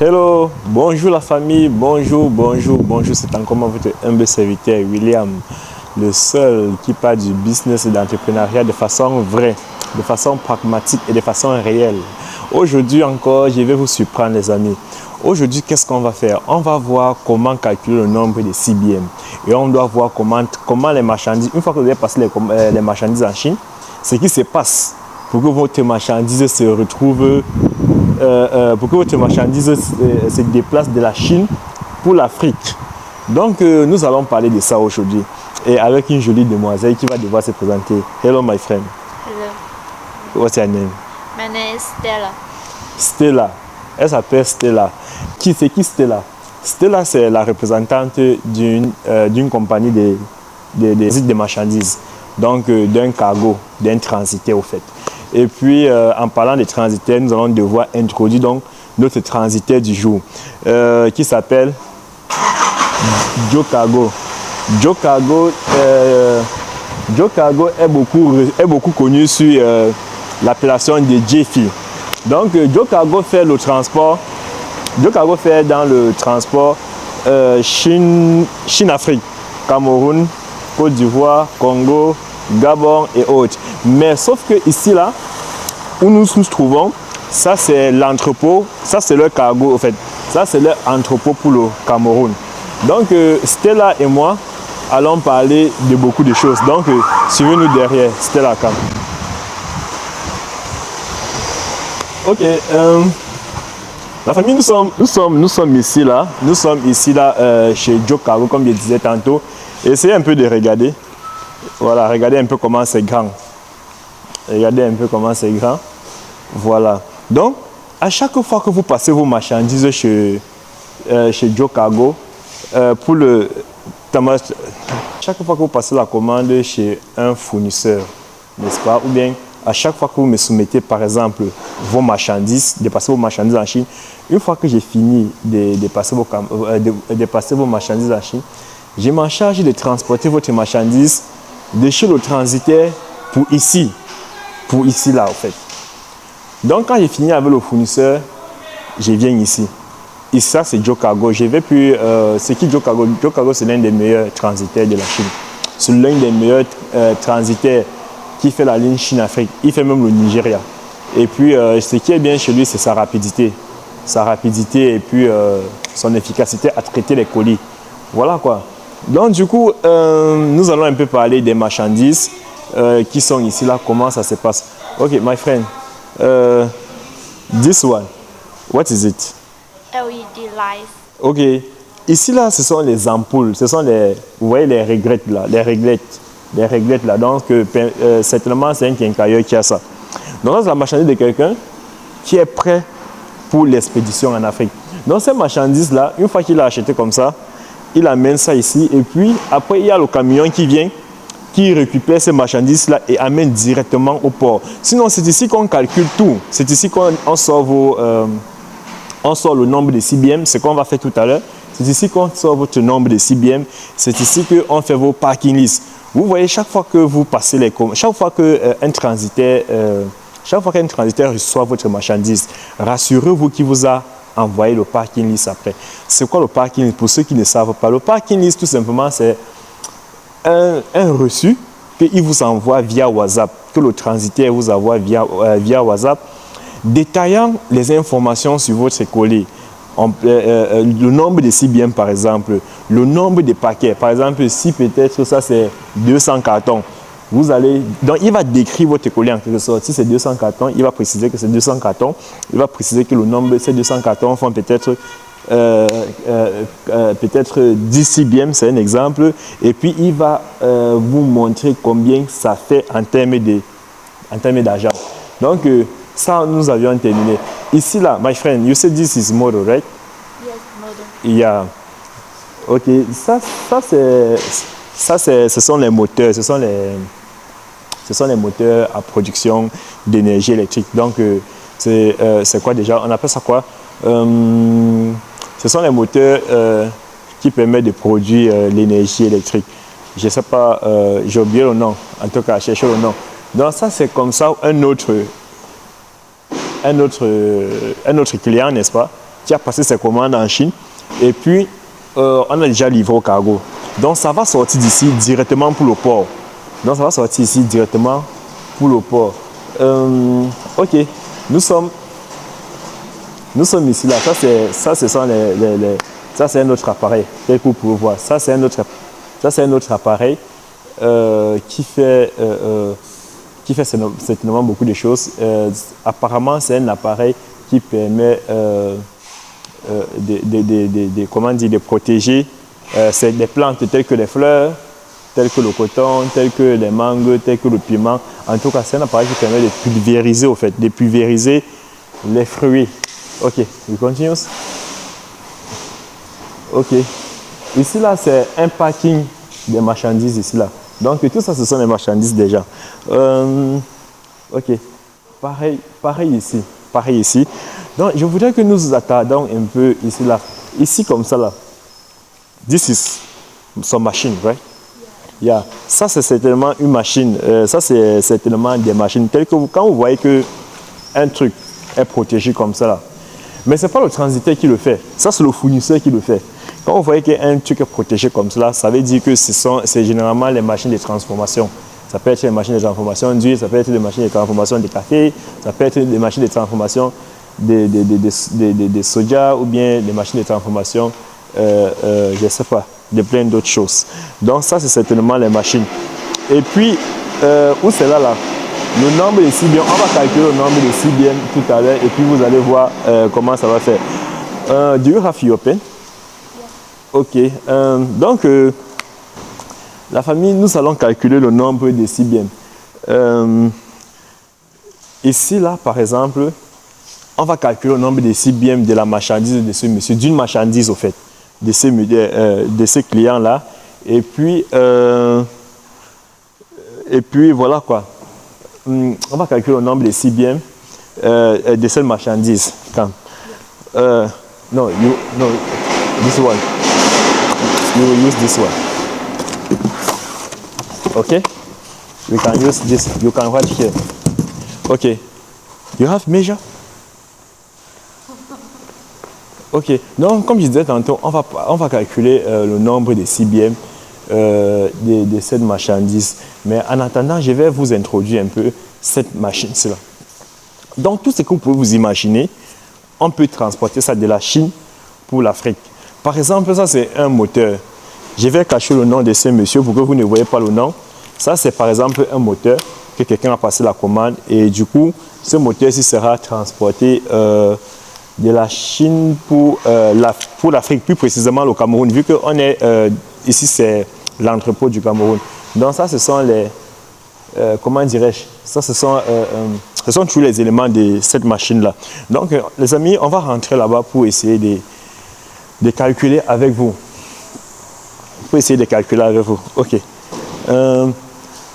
Hello, bonjour la famille, bonjour, c'est encore votre humble serviteur William, le seul qui parle du business et d'entrepreneuriat de façon vraie, de façon pragmatique et de façon réelle. Aujourd'hui encore, je vais vous surprendre les amis. Aujourd'hui, qu'est-ce qu'on va faire? On va voir comment calculer le nombre de CBM et on doit voir comment les marchandises, une fois que vous avez passé les marchandises en Chine, ce qui se passe pour que votre marchandise se retrouve pour que votre marchandise se déplace de la Chine pour l'Afrique. Donc, nous allons parler de ça aujourd'hui. Et avec une jolie demoiselle qui va devoir se présenter. Hello, my friend. Hello, What's your name? my name is Stella. Stella. Elle s'appelle Stella. C'est qui Stella? Stella, c'est la représentante d'une compagnie de marchandises. Donc, d'un cargo, d'un transitaire, au fait. Et puis, en parlant de transitaire, nous allons devoir introduire donc notre transitaire du jour, qui s'appelle Joe Cargo. Joe Cargo est beaucoup connu sur l'appellation de Jiffy. Donc, Joe Cargo fait le transport. Joe Cargo fait dans le transport Chine-Afrique, Cameroun, Côte d'Ivoire, Congo, Gabon et autres. Mais sauf que ici, là, où nous nous trouvons, ça c'est l'entrepôt, ça c'est leur cargo, en fait. Ça c'est leur entrepôt pour le Cameroun. Donc, Stella et moi allons parler de beaucoup de choses. Donc, suivez-nous derrière. Stella, come. Ok. La famille, nous sommes ici là. Nous sommes ici là chez Joe Cargo, comme je disais tantôt. Essayez un peu de regarder. Voilà, regardez un peu comment c'est grand. Regardez un peu comment c'est grand. Voilà. Donc, à chaque fois que vous passez vos marchandises chez Joe Cargo, chaque fois que vous passez la commande chez un fournisseur, n'est-ce pas? Ou bien, à chaque fois que vous me soumettez, par exemple, vos marchandises, de passer vos marchandises en Chine, une fois que j'ai fini de passer vos marchandises en Chine, je m'en charge de transporter votre marchandise de chez le transitaire pour ici là, en fait. Donc, quand j'ai fini avec le fournisseur, je viens ici. Et ça, c'est Joe Cargo. Je vais plus. C'est qui Joe Cargo? Joe Cargo, c'est l'un des meilleurs transitaires de la Chine. C'est l'un des meilleurs transitaires qui fait la ligne Chine-Afrique. Il fait même le Nigeria. Et puis, ce qui est bien chez lui, c'est sa rapidité. Sa rapidité et puis son efficacité à traiter les colis. Voilà quoi. Donc, du coup, nous allons un peu parler des marchandises qui sont ici, là, comment ça se passe. Ok, my friend, this one, what is it? LED lights. Ok, ici, là, ce sont les ampoules, ce sont les, vous voyez les réglettes, là, les réglettes, là, donc, certainement, c'est un quincailleur qui a ça. Donc, c'est la marchandise de quelqu'un qui est prêt pour l'expédition en Afrique. Donc, ces marchandises-là, une fois qu'il a acheté comme ça, il amène ça ici et puis après il y a le camion qui vient, qui récupère ces marchandises-là et amène directement au port. Sinon, c'est ici qu'on calcule tout. C'est ici qu'on sort le nombre de CBM, ce qu'on va faire tout à l'heure. C'est ici qu'on sort votre nombre de CBM. C'est ici qu'on fait vos parking lists. Vous voyez, chaque fois que vous passez chaque fois qu'un transitaire reçoit votre marchandise, rassurez-vous qu'il vous a envoyer le parking list après. C'est quoi le parking list? Pour ceux qui ne savent pas, le parking list, tout simplement, c'est un reçu qu'il vous envoie via WhatsApp, que le transitaire vous envoie via WhatsApp, détaillant les informations sur votre colis. Le nombre de CBM, par exemple, le nombre de paquets. Par exemple, si peut-être ça, c'est 200 cartons. Donc, il va décrire votre colis en quelque sorte. Si c'est 200 cartons, il va préciser que c'est 200 cartons. Il va préciser que le nombre de ces 200 cartons font peut-être 10 CBM, c'est un exemple. Et puis, il va vous montrer combien ça fait en termes d'argent. Donc, ça, nous avions terminé. Ici, là, my friend, you said this is model, right? Yes, model. Yeah. OK. Ce sont les moteurs. Ce sont les moteurs à production d'énergie électrique. Donc, c'est quoi déjà? On appelle ça quoi? Ce sont les moteurs qui permettent de produire l'énergie électrique. Je ne sais pas, j'ai oublié le nom. En tout cas, cherchez le nom. Donc, ça, c'est comme ça un autre client, n'est-ce pas? qui a passé ses commandes en Chine. Et puis, on a déjà livré au cargo. Donc, ça va sortir d'ici directement pour le port. Donc, ça va sortir ici directement pour le port. Ok, nous sommes ici, là. Ça, ce sont ça, c'est un autre appareil, tel que vous pouvez voir. Ça, c'est un autre appareil qui fait certainement beaucoup de choses. Apparemment, c'est un appareil qui permet de protéger des plantes telles que les fleurs, telles que le coton, telles que les mangues, telles que le piment. En tout cas, c'est un appareil qui permet de pulvériser, de pulvériser les fruits. Ok, we continue. Ok. Ici, là, c'est un parking des marchandises ici, là. Donc, tout ça, ce sont les marchandises déjà. Ok. Pareil ici. Donc, je voudrais que nous nous attardons un peu ici, là. Ici, comme ça, là. This is some machine, right? Yeah. Ça, c'est certainement une machine. Ça, c'est certainement des machines. Telles que quand vous voyez qu'un truc est protégé comme ça, là. Mais ce n'est pas le transitaire qui le fait. Ça, c'est le fournisseur qui le fait. Quand vous voyez qu'un truc est protégé comme cela, ça veut dire que c'est généralement les machines de transformation. Ça peut être les machines de transformation d'huile, ça peut être les machines de transformation de café, ça peut être les machines de transformation de soja ou bien les machines de transformation, je ne sais pas, de plein d'autres choses. Donc ça, c'est certainement les machines. Et puis, où c'est là, le nombre de CBM, on va calculer le nombre de CBM tout à l'heure et puis vous allez voir comment ça va faire. Do you have your pen? Ok. Donc, la famille, nous allons calculer le nombre de CBM. Ici, là, par exemple, on va calculer le nombre de CBM de la marchandise de ce monsieur, d'une marchandise au fait, de ces clients-là. Et puis voilà quoi. On va calculer le nombre de CBM de cette marchandise. No, this one. You will use this one. Okay? We can use this. You can write here. Okay. You have measure? Ok. Donc, comme je disais tantôt, on va calculer le nombre de CBM de cette marchandise. Mais en attendant, je vais vous introduire un peu cette machine-là. Donc, tout ce que vous pouvez vous imaginer, on peut transporter ça de la Chine pour l'Afrique. Par exemple, ça, c'est un moteur. Je vais cacher le nom de ce monsieur pour que vous ne voyez pas le nom. Ça, c'est par exemple un moteur que quelqu'un a passé la commande. Et du coup, ce moteur-ci sera transporté de la Chine pour l'Afrique, plus précisément le Cameroun, vu qu'on est ici, c'est l'entrepôt du Cameroun. Donc ça, ce sont les, comment dirais-je, ça, ce sont tous les éléments de cette machine-là. Donc, les amis, on va rentrer là-bas pour essayer de calculer avec vous. Ok.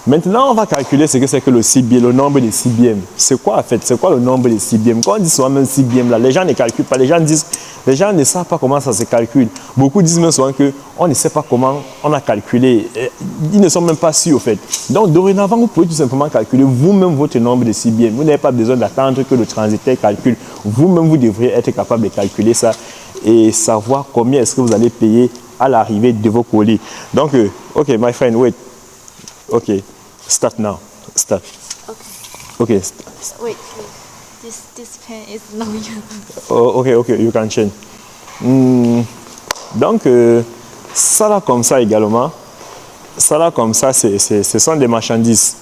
Maintenant, on va calculer ce que c'est que le CBM, le nombre de CBM. C'est quoi en fait? C'est quoi le nombre de CBM? Quand on dit souvent même CBM, là, les gens ne calculent pas. Les gens ne savent pas comment ça se calcule. Beaucoup disent même souvent qu'on ne sait pas comment on a calculé. Ils ne sont même pas sûrs, au fait. Donc, dorénavant, vous pouvez tout simplement calculer vous-même votre nombre de CBM. Vous n'avez pas besoin d'attendre que le transitaire calcule. Vous-même, vous devriez être capable de calculer ça et savoir combien est-ce que vous allez payer à l'arrivée de vos colis. Donc, OK, my friend, wait. OK. Start now. Start. Okay. Okay. Wait. This pen is no use. Oh, okay. You can change. Donc, ça là comme ça également. Ça là comme ça, ce sont des marchandises.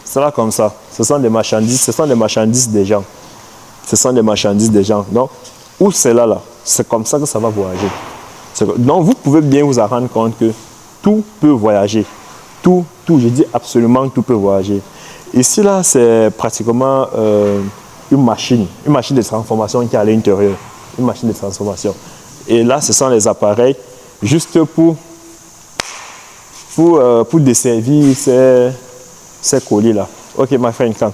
Ça là comme ça, ce sont des marchandises. Ce sont des marchandises des gens. Ce sont des marchandises des gens. Donc, où c'est là, c'est comme ça que ça va voyager. Donc, vous pouvez bien vous en rendre compte que tout peut voyager. Tout, je dis absolument tout peut voyager. Ici, là, c'est pratiquement une machine de transformation qui est à l'intérieur. Une machine de transformation. Et là, ce sont les appareils juste pour desservir ces colis-là. OK, my friend, come.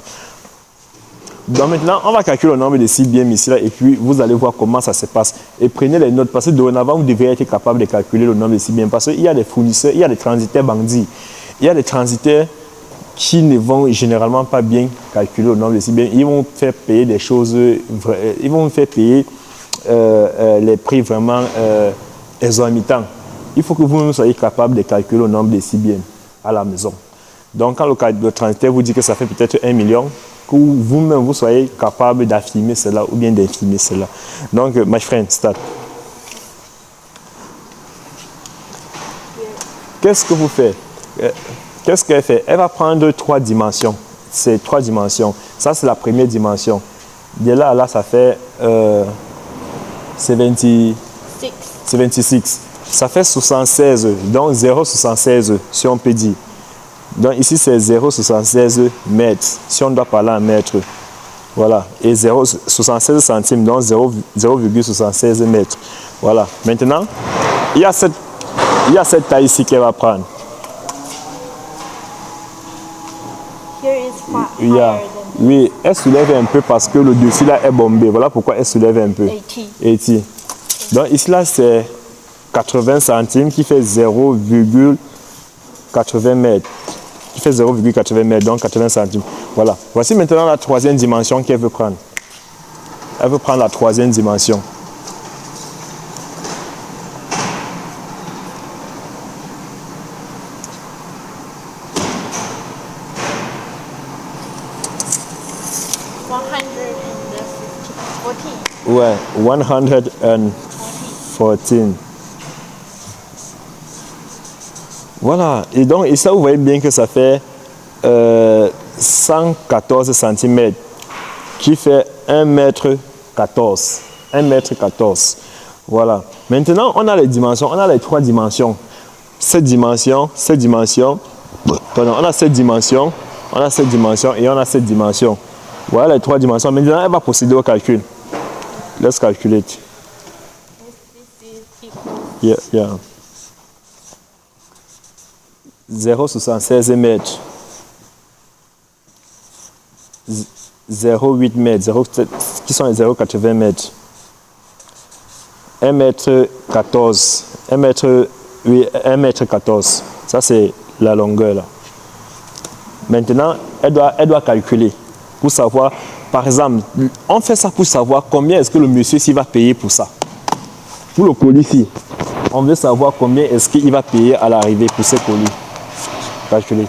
Donc maintenant, on va calculer le nombre de CBM ici, là, et puis vous allez voir comment ça se passe. Et prenez les notes, parce que dorénavant, vous devez être capable de calculer le nombre de CBM. Parce qu'il y a des fournisseurs, il y a des transitaires bandits. Il y a des transitaires qui ne vont généralement pas bien calculer le nombre de CBM. Ils vont faire payer des choses, ils vont faire payer les prix vraiment exorbitants. Il faut que vous-même soyez capable de calculer le nombre de CBM à la maison. Donc, quand le transitaire vous dit que ça fait peut-être 1 million, que vous-même vous soyez capable d'affirmer cela ou bien d'infirmer cela. Donc, my friend, start. Qu'est-ce que vous faites? Qu'est-ce qu'elle fait? Elle va prendre 3 dimensions. C'est 3 dimensions. Ça, c'est la première dimension. De là à là, ça fait 26. Ça fait 76. Donc 0,76 si on peut dire. Donc ici, c'est 0,76 mètres. Si on doit parler en mètres. Voilà. Et 0,76 centimes, donc 0,76 mètres. Voilà. Maintenant, il y a cette taille ici qu'elle va prendre. Here is Yeah. higher than Oui, elle soulève un peu parce que le dessus là est bombé. Voilà pourquoi elle soulève un peu. 80. Donc ici là, c'est 80 centimes qui fait 0,80 mètres. Qui fait 0,80 mètres, donc 80 centimes. Voilà. Voici maintenant la troisième dimension qu'elle veut prendre. Elle veut prendre la troisième dimension. Ouais, 114. Voilà. Et donc, et ça, vous voyez bien que ça fait 114 cm qui fait 1,14 m. 1,14 m. Voilà. Maintenant, on a les dimensions. On a les 3 dimensions. Cette dimension. Pardon, on a cette dimension. On a cette dimension et on a cette dimension. Voilà les 3 dimensions. Maintenant, elle va procéder au calcul. Let's calculate. Yeah. 0,76 mètres. 0,8 mètres. Qui sont les 0,80 mètres. 1,14 m. 1,14 m. Ça, c'est la longueur là. Maintenant, elle doit calculer pour savoir. Par exemple, on fait ça pour savoir combien est-ce que le monsieur s'il va payer pour ça. Pour le colis ici, on veut savoir combien est-ce qu'il va payer à l'arrivée pour ce colis. Calculer.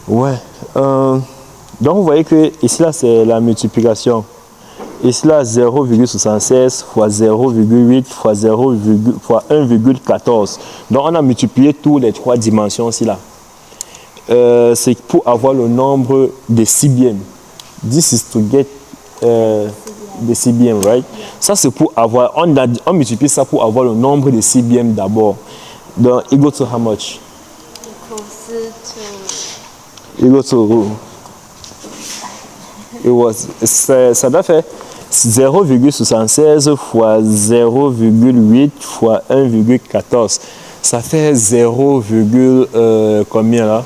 Ouais. Donc vous voyez que ici là c'est la multiplication. Ici là 0,76 fois 0,8 fois 1,14. Donc on a multiplié toutes les 3 dimensions ici là. C'est pour avoir le nombre de CBM. This is to get the CBM, right? Ça c'est pour avoir, on multiplie ça pour avoir le nombre de CBM d'abord. Donc equal to how much? Equal to ça doit faire 0,76 fois 0,8 fois 1,14. Ça fait 0, combien là?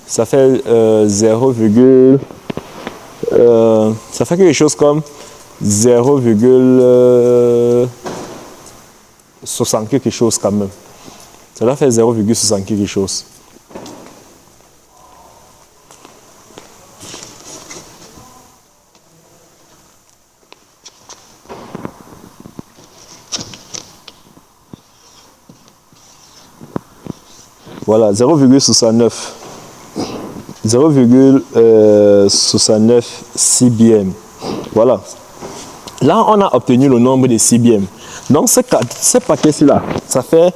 Ça fait 0, ça fait quelque chose comme 0,60 quelque chose quand même. Ça doit faire 0,60 quelque chose. Voilà, 0,69. 0,69 CBM. Voilà. Là, on a obtenu le nombre de CBM. Donc, ce paquet-ci là, ça fait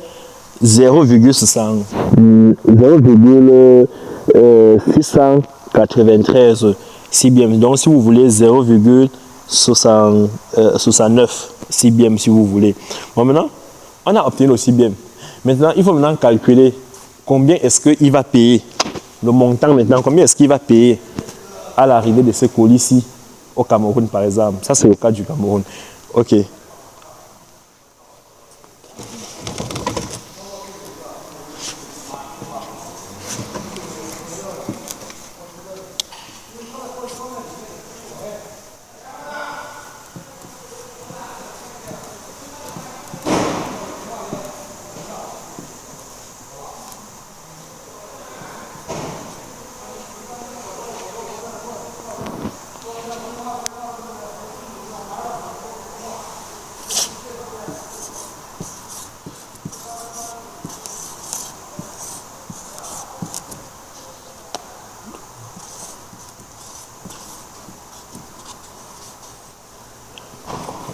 0,693 CBM. Donc, si vous voulez 0,69 CBM, si vous voulez. Bon, maintenant, on a obtenu le CBM. Maintenant, il faut maintenant calculer combien est-ce qu'il va payer. Le montant maintenant, combien est-ce qu'il va payer à l'arrivée de ce colis-ci au Cameroun, par exemple. Ça, c'est le cas du Cameroun. OK.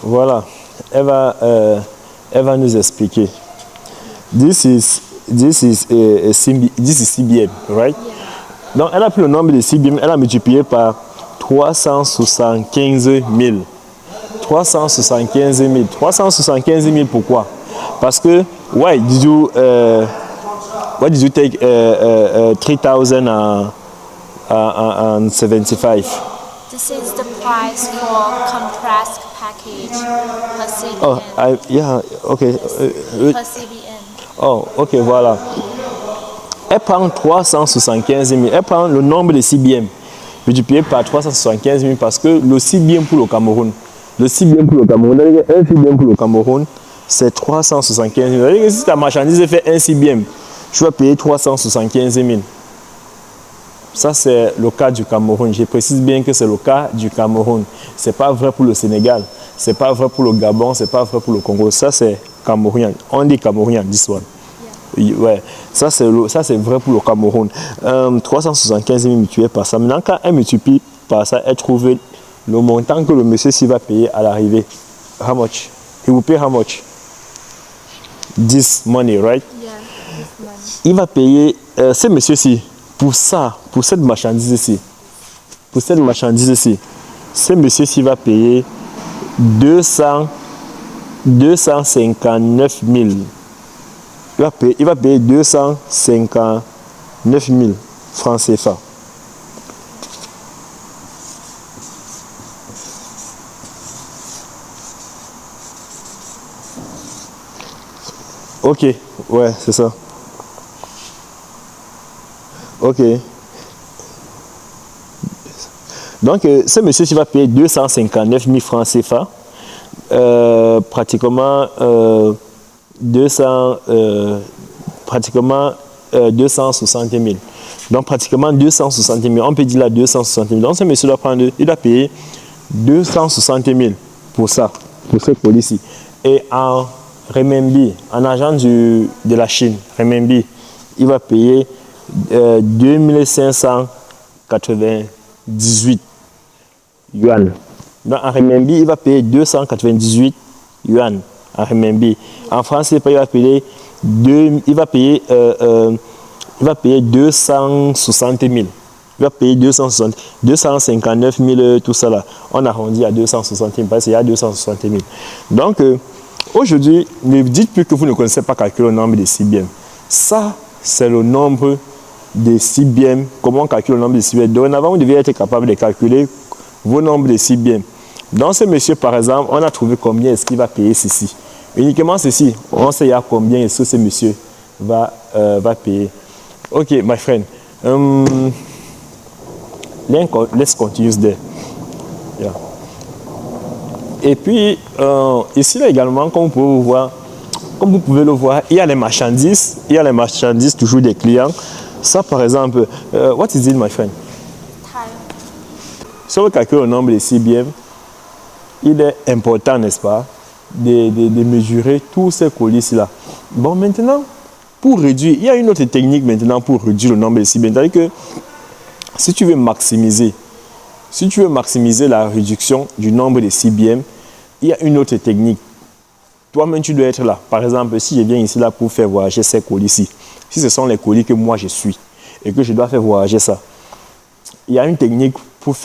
Voilà. Elle va nous expliquer. This is CBM, right? Yeah. Donc, elle a pris le nombre de CBM, elle a multiplié par 375 000. 375 000. 375 000, pourquoi? Parce que, why did you take 3,075? This is the price for compressed package per CBN. Oh, yeah, okay. Per CBN. Oh, ok, voilà. Elle prend 375 000. Elle prend le nombre de CBM multiplié par 375 000 parce que le CBM pour le Cameroun, un CBM pour le Cameroun, c'est 375 000. C'est-à-dire que si ta marchandise fait un CBM, tu vas payer 375 000. Ça, c'est le cas du Cameroun. Je précise bien que c'est le cas du Cameroun. Ce n'est pas vrai pour le Sénégal. Ce n'est pas vrai pour le Gabon. Ce n'est pas vrai pour le Congo. Ça, c'est camerounien. On dit camerounien, this one. Yeah. Ouais. Ça, c'est vrai pour le Cameroun. 375 000 multiplié par ça. Maintenant, quand elle multiplie par ça, elle trouve le montant que le monsieur s'y va payer à l'arrivée. How much? He will pay how much? This money, right? Yeah, this money. Il va payer ce monsieur-ci. Pour ça, pour cette marchandise-ci, ce monsieur-ci va payer 259 000. Il va payer 259 000 francs CFA. Ok, ouais, c'est ça. Ok. Donc, ce monsieur qui va payer 259 000 francs CFA, pratiquement 260 000. Donc, pratiquement 260 000. On peut dire là 260 000. Donc, ce monsieur doit prendre, il a payé 260 000 pour ça, pour ce colis-ci. Et en renminbi, en argent de la Chine, renminbi, il va payer 2598 yuan. Donc en renminbi, il va payer 298 yuan en renminbi. En France, il va payer 260 000. Il va payer 259 000, tout ça là. On arrondit à 260 000 parce qu'il y a 260 000. Donc, aujourd'hui, ne dites plus que vous ne connaissez pas calculer le nombre de CBM. Ça, c'est le nombre de CBM. Comment on calcule le nombre de CBM? Dorénavant, vous devez être capable de calculer vos nombres de CBM. Dans ce monsieur, par exemple, on a trouvé combien est-ce qu'il va payer ceci. Uniquement ceci. On sait à combien est-ce que ce monsieur va payer. Ok, my friend. Let's continue there. Yeah. Et puis, ici là également, comme vous pouvez le voir, il y a les marchandises toujours des clients. Ça, par exemple, what is it, my friend? Time. Si on veut calculer le nombre de CBM, il est important, n'est-ce pas, de mesurer tous ces colis-là. Bon, maintenant, pour réduire, il y a une autre technique maintenant pour réduire le nombre de CBM. C'est-à-dire que si tu veux maximiser la réduction du nombre de CBM, il y a une autre technique. Toi-même, tu dois être là. Par exemple, si je viens ici là pour faire voyager ces colis-ci, si ce sont les colis que moi je suis et que je dois faire voyager ça, il y a une technique pour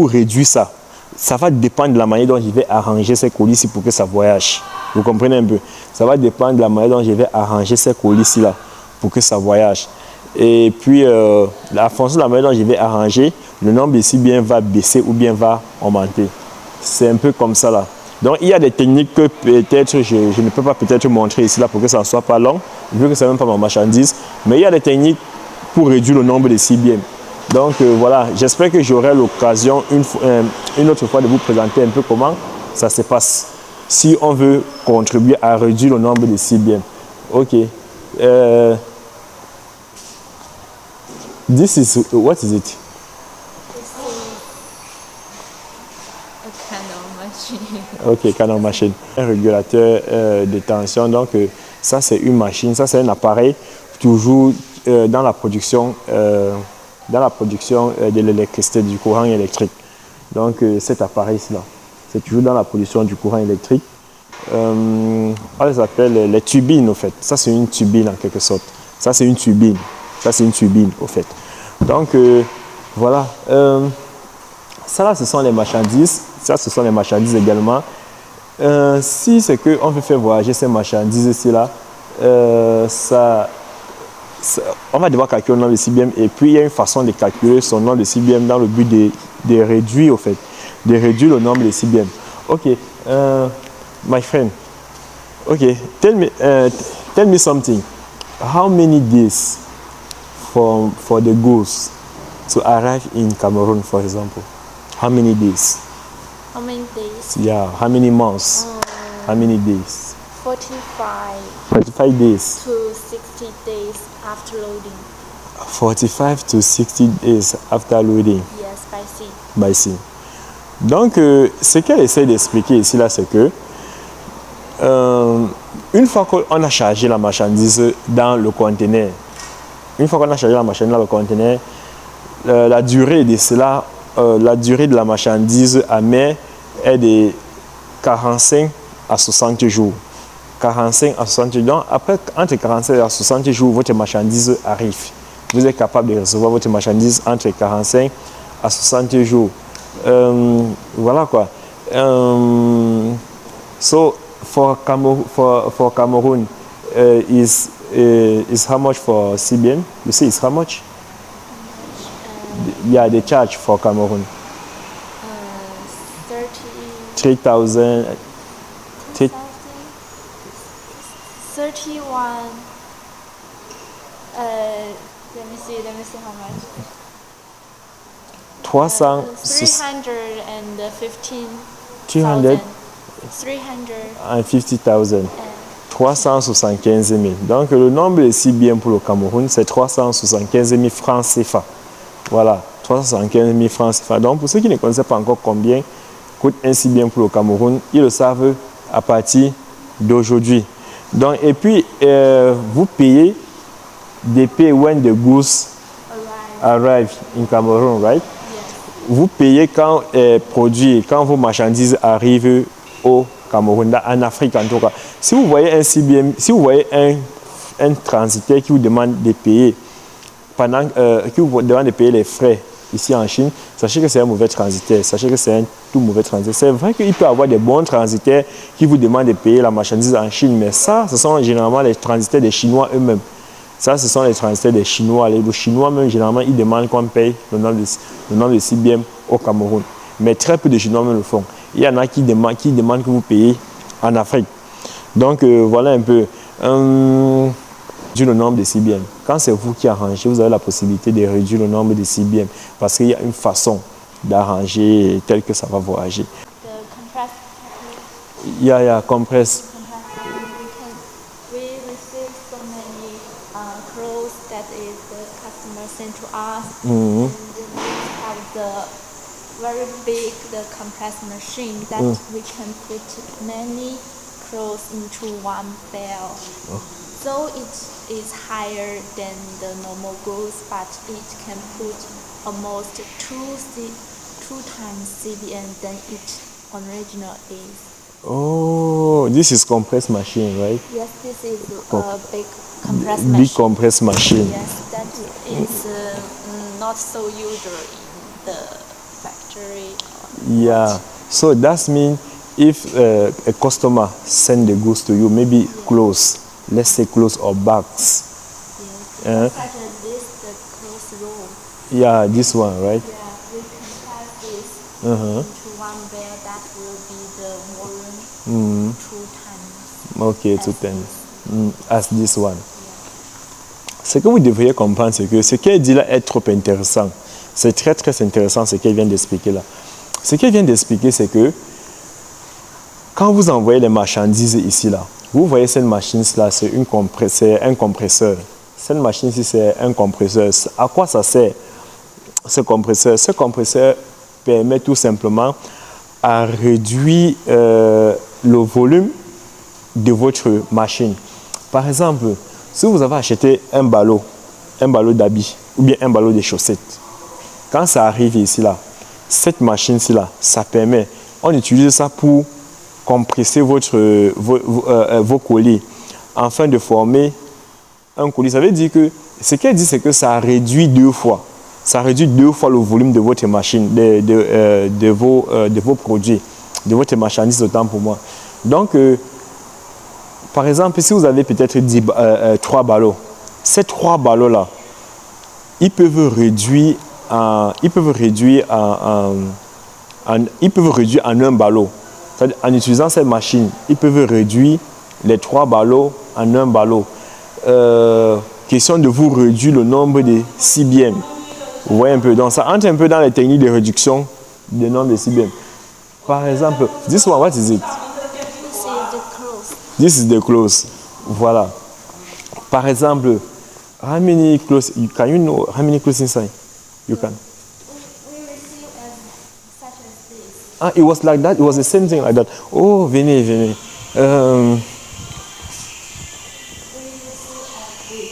réduire ça. Ça va dépendre de la manière dont je vais arranger ces colis-ci pour que ça voyage. Vous comprenez un peu? Ça va dépendre de la manière dont je vais arranger ces colis-ci là pour que ça voyage. Et puis, la fonction de la manière dont je vais arranger, le nombre de CBM va baisser ou bien va augmenter. C'est un peu comme ça là. Donc, il y a des techniques que peut-être je ne peux pas peut-être montrer ici là pour que ça ne soit pas long, vu que ce n'est même pas ma marchandise. Mais il y a des techniques pour réduire le nombre de CBM. Donc, voilà, j'espère que j'aurai l'occasion une autre fois de vous présenter un peu comment ça se passe. Si on veut contribuer à réduire le nombre de CBM. OK. This is, what is it? Ok, canon machine. Un régulateur de tension. Donc, ça, c'est une machine. Ça, c'est un appareil toujours dans la production de l'électricité, du courant électrique. Donc, cet appareil-là. C'est toujours dans la production du courant électrique. On les appelle les turbines, au fait. Ça, c'est une turbine, en quelque sorte. Ça, c'est une turbine. Ça, c'est une turbine, au fait. Donc, voilà. Ça, là, ce sont les marchandises. Ça, ce sont les marchandises également. Si c'est qu'on veut faire voyager ces marchandises ici, là, on va devoir calculer le nombre de CBM. Et puis, il y a une façon de calculer son nombre de CBM dans le but de réduire, au fait. De réduire le nombre de CBM. OK. My friend. OK. Tell me something. How many days for the goods to arrive in Cameroon, for example? How many days? How many days? Yeah, how many months? How many days? 45 45 days. to 60 days after loading. 45 to 60 days after loading Yes, by sea. by sea. Donc, ce qu'elle essaie d'expliquer ici, là, c'est que une fois qu'on a chargé la marchandise dans le conteneur, la durée de cela, la durée de la marchandise à mer est de 45 à 60 jours. 45 à 60 jours. Donc, après, entre 45 à 60 jours, votre marchandise arrive. Vous êtes capable de recevoir votre marchandise entre 45 à 60 jours. Voilà quoi. So, for Cameroon, is how much for CBM? You see, it's how much? Yeah, the charge for Cameroon. 3,000. 31. Let me see how much. 300. 350,000. 375 000. Donc le nombre de CBM pour le Cameroun, c'est 375 000 francs CFA. Voilà, 375 000 francs CFA. Donc pour ceux qui ne connaissent pas encore combien coûte un CBM pour le Cameroun, ils le savent à partir d'aujourd'hui. Donc, et puis, vous payez des pay when the goods arrive in Cameroon, right? Yes. Vous payez quand quand vos marchandises arrivent au Cameroun, en Afrique en tout cas. Si vous voyez un CBM, si vous voyez un transitaire qui vous demande de payer qui vous demande de payer les frais ici en Chine, sachez que c'est un mauvais transitaire, sachez que c'est un tout mauvais transitaire. C'est vrai qu'il peut y avoir des bons transitaires qui vous demandent de payer la marchandise en Chine, mais ça, ce sont généralement les transitaires des Chinois eux-mêmes. Ça, ce sont les transitaires des Chinois. Les Chinois, même, généralement, ils demandent qu'on paye le nombre de CBM au Cameroun. Mais très peu de Chinois même le font. Il y en a qui demandent que vous payez en Afrique. Donc, voilà un peu. Le nombre de CBM. Quand c'est vous qui arrangez, vous avez la possibilité de réduire le nombre de CBM parce qu'il y a une façon d'arranger telle que ça va voyager. The compressed package. Yeah, compress. We receive so many clothes that is the customer sent to us, and we have the very big compressed machine that we can put many clothes into one bale. So it is higher than the normal goods, but it can put almost two times CBM than it original is. Oh, this is compressed machine, right? Yes, this is a big compressed machine. Big compressed machine. Yes, that is not so usual in the factory. Yeah. So that means if a customer send the goods to you, maybe clothes, let's say clothes or bags. Yes, such as this, the clothes roll. Yeah, this one, right? Yeah, we compress this into one bale. That will be the volume 2 times. Okay, 2 times. As this one. Ce que vous devriez comprendre, c'est que ce qu'elle dit là est trop intéressant. C'est très très intéressant ce qu'elle vient d'expliquer là. Ce qu'elle vient d'expliquer, c'est que quand vous envoyez les marchandises ici là, vous voyez cette machine là, c'est un compresseur. Cette machine ici, c'est un compresseur. À quoi ça sert ce compresseur? Ce compresseur permet tout simplement à réduire le volume de votre machine. Par exemple, si vous avez acheté un ballot d'habits ou bien un ballot de chaussettes, quand ça arrive ici là, cette machine-ci là, ça permet on utilise ça pour compresser vos colis afin de former un colis. Ça veut dire que, ce qu'elle dit, c'est que ça réduit 2 fois. Ça réduit 2 fois le volume de votre machine, de vos produits, de votre marchandise, autant pour moi. Donc, par exemple, si vous avez peut-être 3 ballots, ces 3 ballots-là, ils peuvent réduire en un ballot. En utilisant cette machine, ils peuvent réduire les 3 ballots en un ballot. Question de vous réduire le nombre de CBM. Vous voyez un peu. Donc ça entre un peu dans les techniques de réduction du nombre de CBM. Par exemple, this one, what is it? This is the clothes. This is the clothes. Voilà. Par exemple, how many clothes? Can you know how many clothes inside? You can. We receive such as this. Ah, it was like that. It was the same thing like that. Oh, venez, venez. We receive this.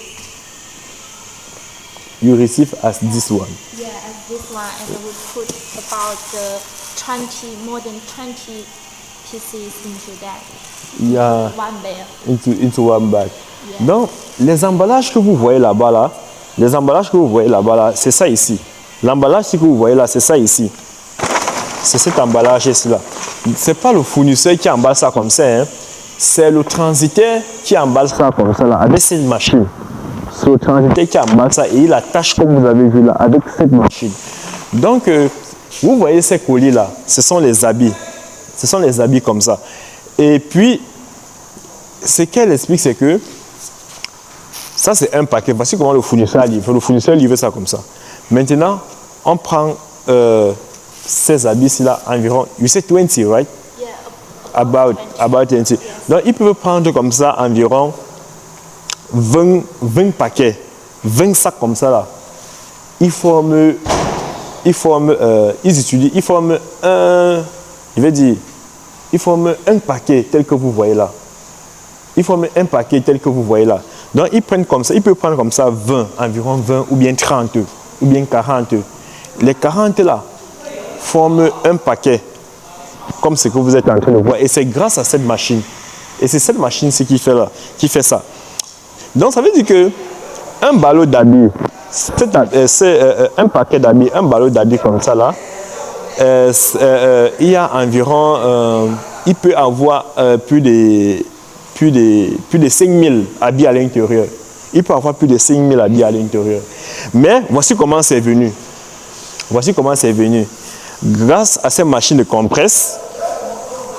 You receive as this one. Yeah, as this one, and we put about more than 20 pieces into that. Yeah, One bale. into one bag. Yeah. Donc, les emballages que vous voyez là-bas, là, c'est ça ici. L'emballage que vous voyez là, c'est ça ici. C'est cet emballage ici-là. Ce n'est pas le fournisseur qui emballe ça comme ça. Hein. C'est le transitaire qui emballe ça comme ça, là, avec cette machine. C'est le transitaire qui emballe ça et il attache, comme vous avez vu là, avec cette machine. Donc, vous voyez ces colis-là, ce sont les habits. Ce sont les habits comme ça. Et puis, ce qu'elle explique, c'est que ça, c'est un paquet. Voici comment le fournisseur livre. Le fournisseur livre ça comme ça. Maintenant, on prend ces habits-là environ, you say 20, right? Yeah, About 20. Donc, ils peuvent prendre comme ça environ 20 paquets, 20 sacs comme ça là. Ils forment un paquet tel que vous voyez là. Ils forment un paquet tel que vous voyez là. Donc, ils prennent comme ça, ils peuvent prendre comme ça 20, environ 20 ou bien 30 ou bien 40. Les 40 là forment un paquet comme ce que vous êtes en train de voir. Et c'est grâce à cette machine. Et c'est cette machine-ci qui fait ça. Donc, ça veut dire que un ballot d'habits, c'est un paquet d'habits, un ballot d'habits comme ça là, il y a environ, il peut avoir plus de 5000 habits à l'intérieur. Il peut avoir plus de 5000 habits à l'intérieur. Mais voici comment c'est venu. Voici comment c'est venu. Grâce à ces machines de compresse,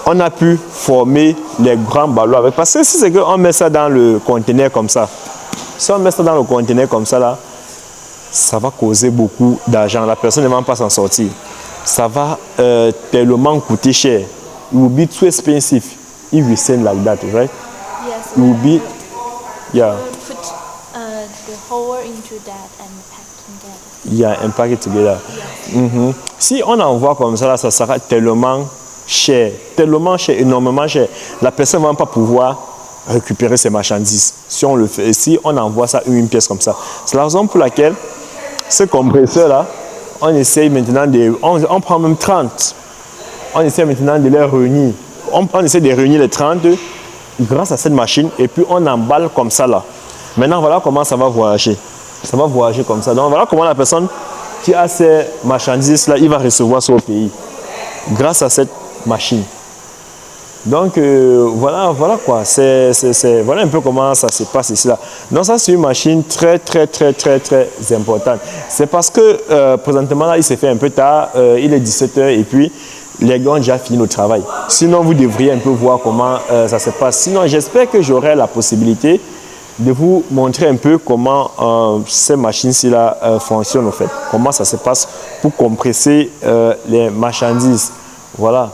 on a pu former les grands ballots avec. Parce que si c'est qu'on met ça dans le conteneur comme ça, si on met ça dans le conteneur comme ça là, ça va causer beaucoup d'argent. La personne ne va pas s'en sortir. Ça va tellement coûter cher. It will be too expensive if we sell like that, right? yes. It will be, yeah. We put the whole into that and pack together. Yeah, and pack it together. Yes. Si on envoie comme ça, là, ça sera tellement cher, énormément cher. La personne ne va pas pouvoir récupérer ses marchandises. Si on le fait, si on envoie ça une pièce comme ça. C'est la raison pour laquelle ce compresseur-là, on essaye maintenant on prend même 30. On essaie maintenant de les réunir. On essaie de réunir les 30 grâce à cette machine et puis on emballe comme ça là. Maintenant, voilà comment ça va voyager. Ça va voyager comme ça. Donc, voilà comment la personne qui a ces marchandises-là, il va recevoir ça au pays grâce à cette machine. Donc, voilà quoi. Voilà un peu comment ça se passe ici là. Donc, ça, c'est une machine très importante. C'est parce que présentement, là, il s'est fait un peu tard. Il est 17h et puis les gars ont déjà fini le travail. Sinon, vous devriez un peu voir comment ça se passe. Sinon, j'espère que j'aurai la possibilité de vous montrer un peu comment ces machines-ci là fonctionnent en fait. Comment ça se passe pour compresser les marchandises. Voilà.